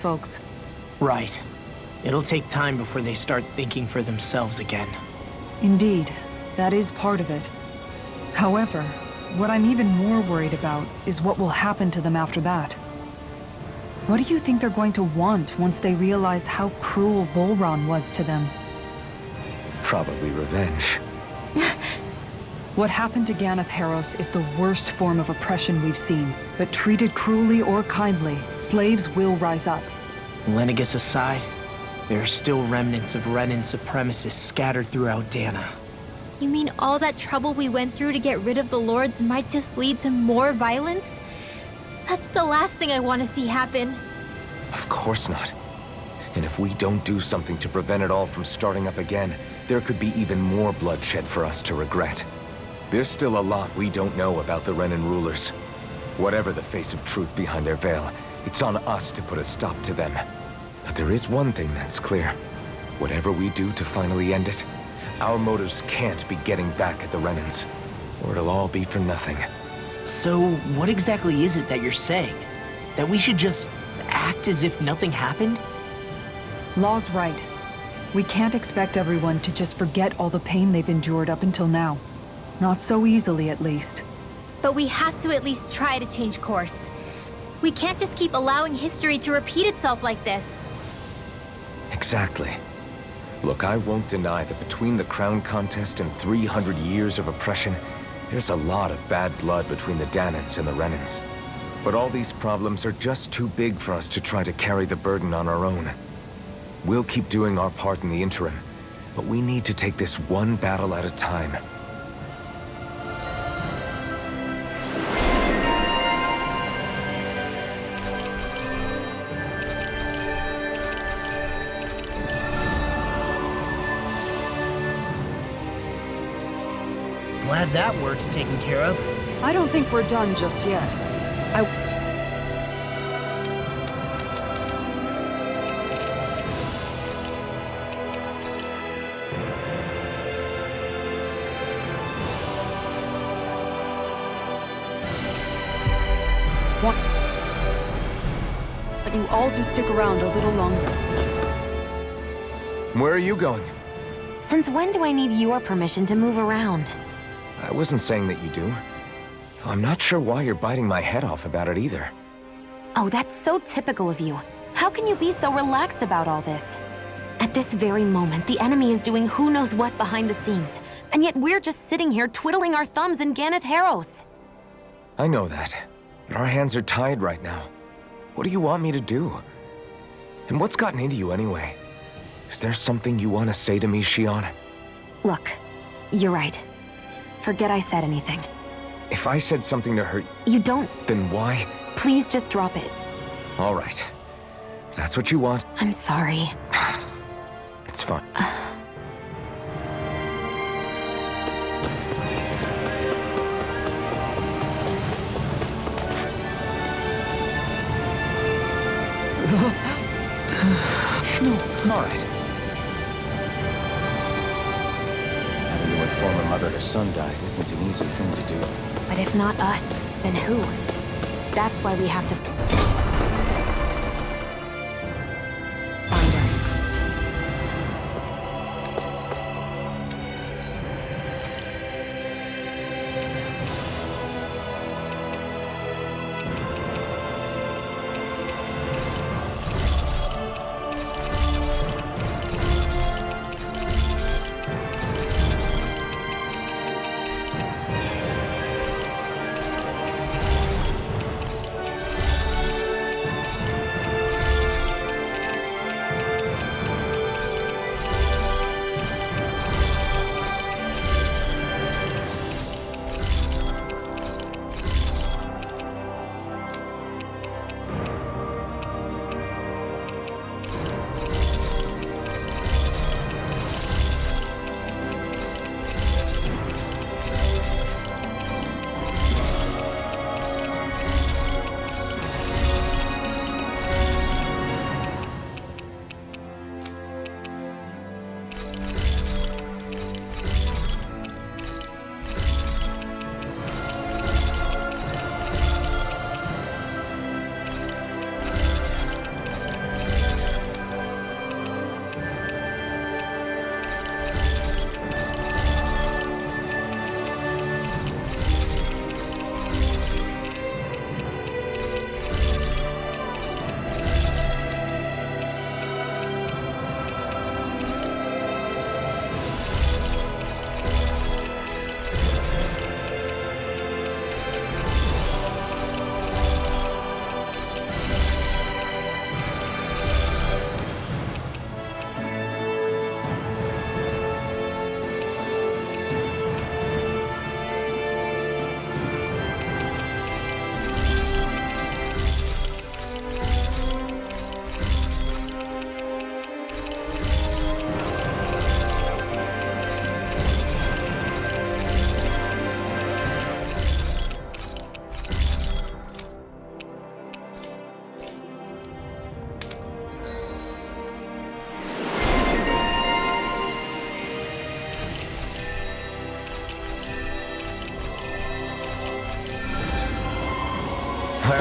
folks. Right. It'll take time before they start thinking for themselves again. Indeed, that is part of it. However, what I'm even more worried about is what will happen to them after that. What do you think they're going to want once they realize how cruel Volron was to them? Probably revenge. What happened to Ganeth Haros is the worst form of oppression we've seen, but treated cruelly or kindly, slaves will rise up. Lenegus aside, there are still remnants of Renan supremacists scattered throughout Dana. You mean all that trouble we went through to get rid of the Lords might just lead to more violence? That's the last thing I want to see happen. Of course not. And if we don't do something to prevent it all from starting up again, there could be even more bloodshed for us to regret. There's still a lot we don't know about the Renan rulers. Whatever the face of truth behind their veil, it's on us to put a stop to them. But there is one thing that's clear. Whatever we do to finally end it, our motives can't be getting back at the Renans, or it'll all be for nothing. So, what exactly is it that you're saying? That we should just act as if nothing happened? Law's right. We can't expect everyone to just forget all the pain they've endured up until now. Not so easily, at least. But we have to at least try to change course. We can't just keep allowing history to repeat itself like this. Exactly. Look, I won't deny that between the crown contest and 300 years of oppression, there's a lot of bad blood between the Danans and the Renans. But all these problems are just too big for us to try to carry the burden on our own. We'll keep doing our part in the interim, but we need to take this one battle at a time. Glad that work's taken care of. I don't think we're done just yet. Want you all to stick around a little longer. Where are you going? Since when do I need your permission to move around? I wasn't saying that you do. Though I'm not sure why you're biting my head off about it either. Oh, that's so typical of you. How can you be so relaxed about all this? At this very moment, the enemy is doing who knows what behind the scenes. And yet we're just sitting here twiddling our thumbs in Ganeth Haros. I know that. But our hands are tied right now. What do you want me to do? And what's gotten into you anyway? Is there something you want to say to me, Shion? Look, you're right. Forget I said anything. If I said something to hurt... You don't... Then why? Please just drop it. All right. If that's what you want... I'm sorry. It's fine. No, all right. Having to inform a mother her son died isn't an easy thing to do. But if not us, then who? That's why we have to... find her.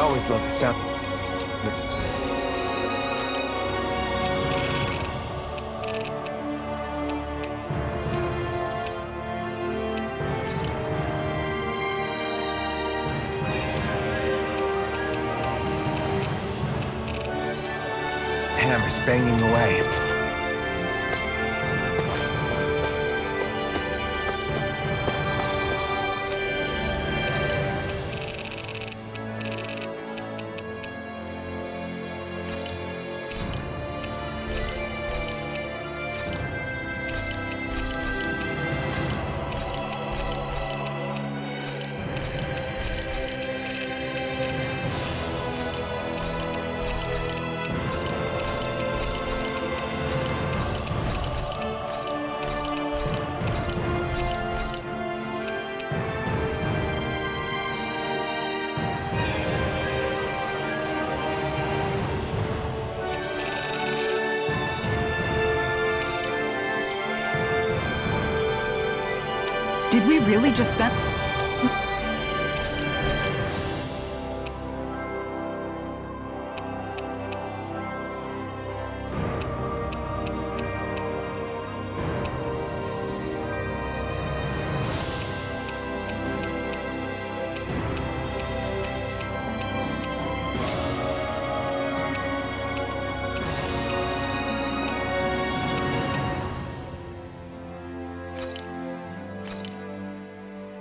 always loved the sound. Hammer's banging away. Did we really just spend...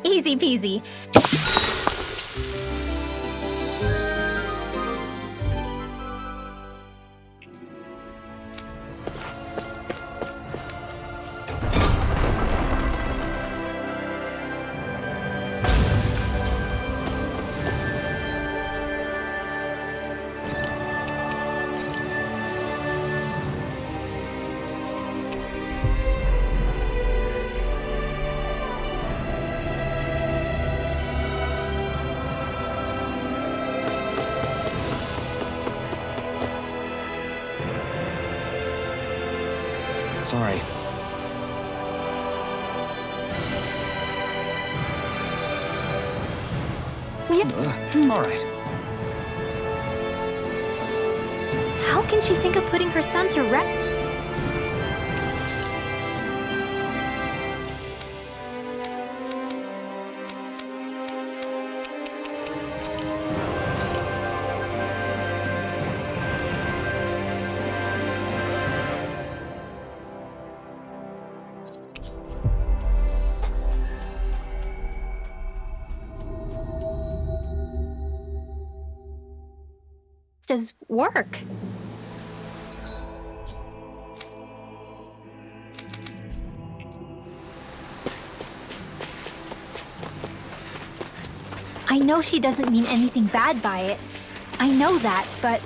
Easy peasy. Sorry. All right. How can she think of putting her son to rest? Does work. I know she doesn't mean anything bad by it. I know that, but...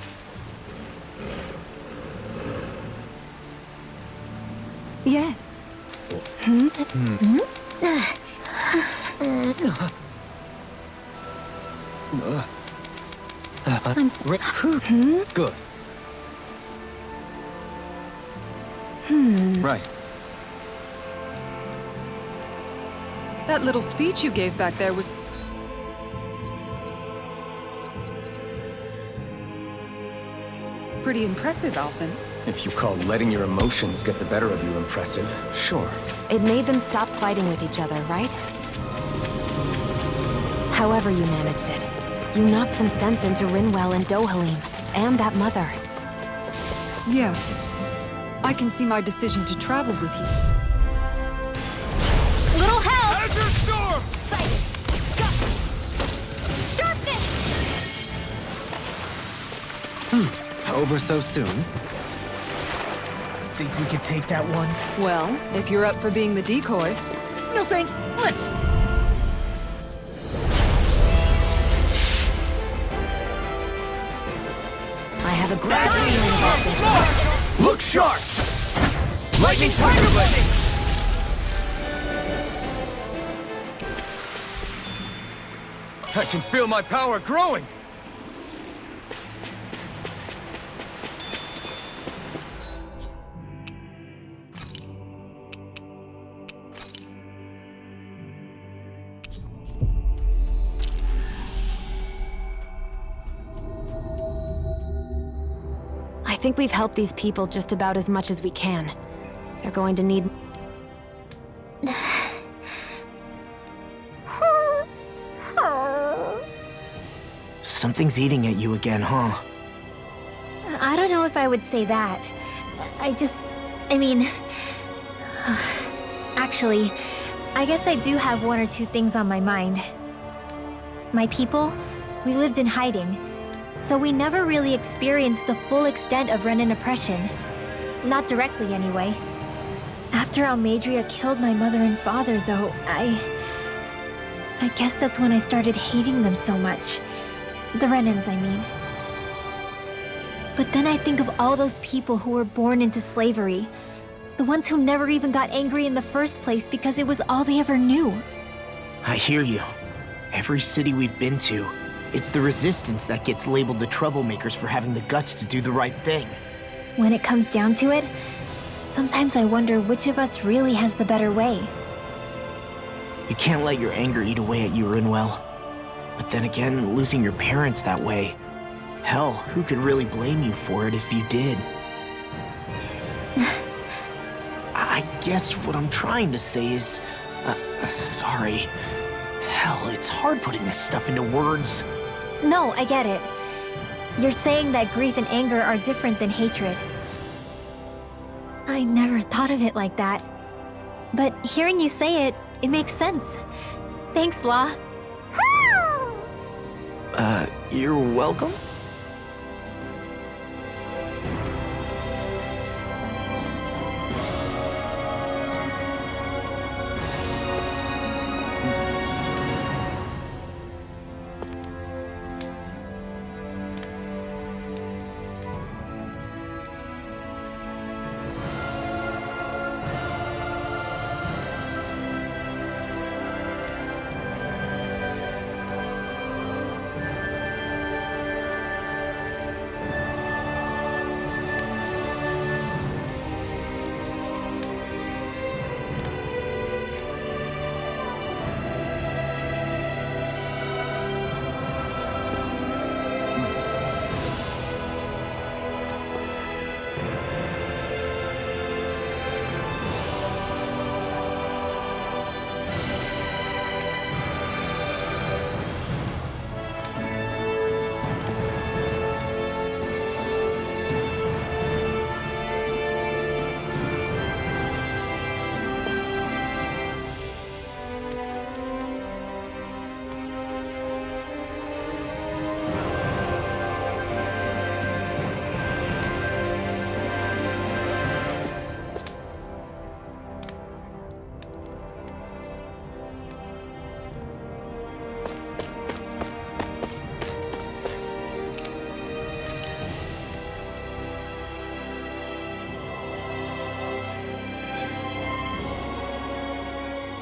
Yes. I'm sorry. Good. Right. That little speech you gave back there was... pretty impressive, Alphen. If you call letting your emotions get the better of you impressive, sure. It made them stop fighting with each other, right? However you managed it, you knocked some sense into Rinwell and Dohalim, and that mother. Yeah. I can see my decision to travel with you. Little help! Azure Storm! Sharpness! Over so soon? Think we could take that one? Well, if you're up for being the decoy. No thanks. Let's... I have a bad feeling about this. Look sharp! Lightning Tiger Blade! I can feel my power growing! think we've helped these people just about as much as we can. They're going to need... Something's eating at you again, huh? I don't know if I would say that. I mean... Actually, I guess I do have one or two things on my mind. My people, we lived in hiding, so we never really experienced the full extent of Renan oppression. Not directly, anyway. After Almadria killed my mother and father, though, I guess that's when I started hating them so much. The Renans, I mean. But then I think of all those people who were born into slavery. The ones who never even got angry in the first place because it was all they ever knew. I hear you. Every city we've been to, it's the Resistance that gets labeled the troublemakers for having the guts to do the right thing. When it comes down to it, sometimes I wonder which of us really has the better way. You can't let your anger eat away at you, Rinwell. But then again, losing your parents that way... Hell, who could really blame you for it if you did? I guess what I'm trying to say is... sorry. Hell, it's hard putting this stuff into words. No, I get it. You're saying that grief and anger are different than hatred. I never thought of it like that. But hearing you say it, it makes sense. Thanks, La. You're welcome?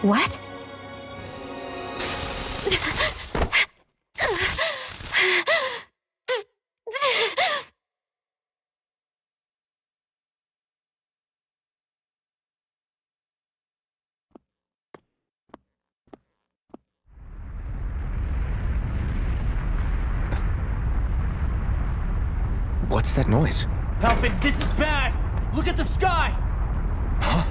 What? What's that noise? Alfred, this is bad! Look at the sky! Huh?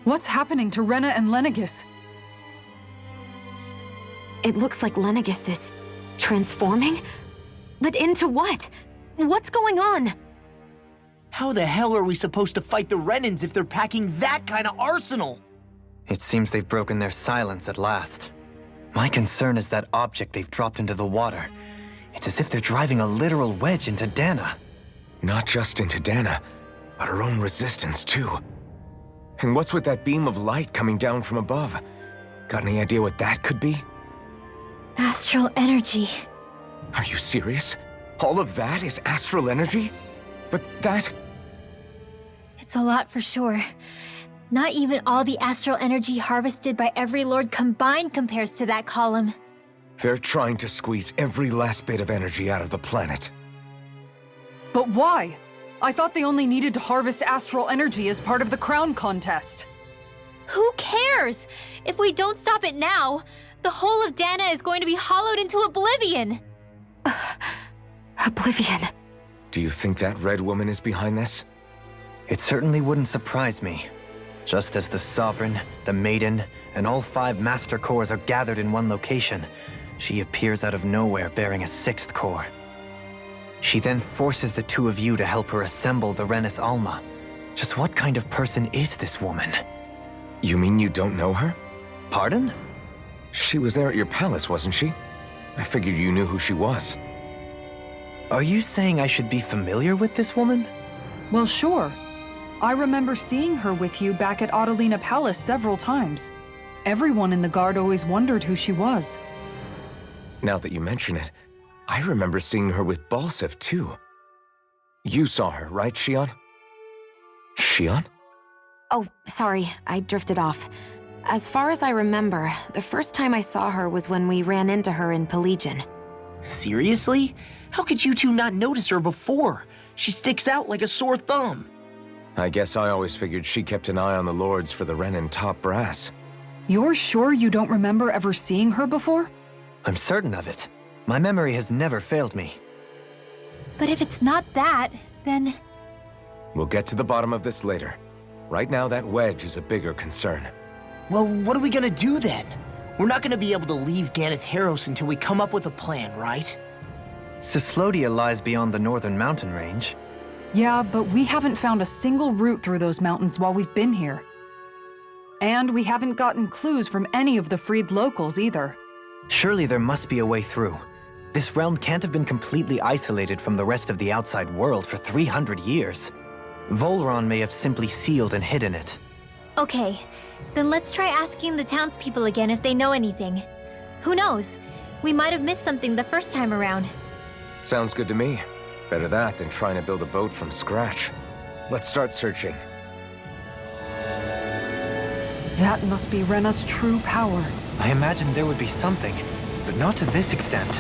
What's happening to Rena and Lenegis? It looks like Lenegis is transforming? But into what? What's going on? How the hell are we supposed to fight the Renans if they're packing that kind of arsenal? It seems they've broken their silence at last. My concern is that object they've dropped into the water. It's as if they're driving a literal wedge into Dana. Not just into Dana, but her own resistance, too. And what's with that beam of light coming down from above? Got any idea what that could be? Astral energy. Are you serious? All of that is astral energy? But that... It's a lot for sure. Not even all the astral energy harvested by every lord combined compares to that column. They're trying to squeeze every last bit of energy out of the planet. But why? I thought they only needed to harvest astral energy as part of the crown contest. Who cares? If we don't stop it now, the whole of Dana is going to be hollowed into oblivion. Oblivion. Do you think that red woman is behind this? It certainly wouldn't surprise me. Just as the Sovereign, the Maiden, and all 5 Master Cores are gathered in one location, she appears out of nowhere bearing a 6th core. She then forces the 2 of you to help her assemble the Renis Alma. Just what kind of person is this woman? You mean you don't know her? Pardon? She was there at your palace, wasn't she? I figured you knew who she was. Are you saying I should be familiar with this woman? Well, sure. I remember seeing her with you back at Adelina Palace several times. Everyone in the guard always wondered who she was. Now that you mention it, I remember seeing her with Balsif, too. You saw her, right, Shion? Shion? Oh, sorry, I drifted off. As far as I remember, the first time I saw her was when we ran into her in Pelagian. Seriously? How could you two not notice her before? She sticks out like a sore thumb. I guess I always figured she kept an eye on the lords for the Renin top brass. You're sure you don't remember ever seeing her before? I'm certain of it. My memory has never failed me. But if it's not that, then... We'll get to the bottom of this later. Right now, that wedge is a bigger concern. Well, what are we gonna do then? We're not gonna be able to leave Ganath Haros until we come up with a plan, right? Cyslodia lies beyond the northern mountain range. Yeah, but we haven't found a single route through those mountains while we've been here. And we haven't gotten clues from any of the freed locals either. Surely there must be a way through. This realm can't have been completely isolated from the rest of the outside world for 300 years. Volron may have simply sealed and hidden it. Okay, then let's try asking the townspeople again if they know anything. Who knows? We might have missed something the first time around. Sounds good to me. Better that than trying to build a boat from scratch. Let's start searching. That must be Rena's true power. I imagined there would be something, but not to this extent.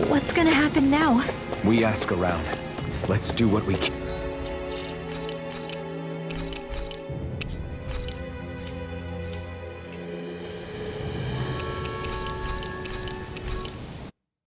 What's gonna happen now? We ask around. Let's do what we can.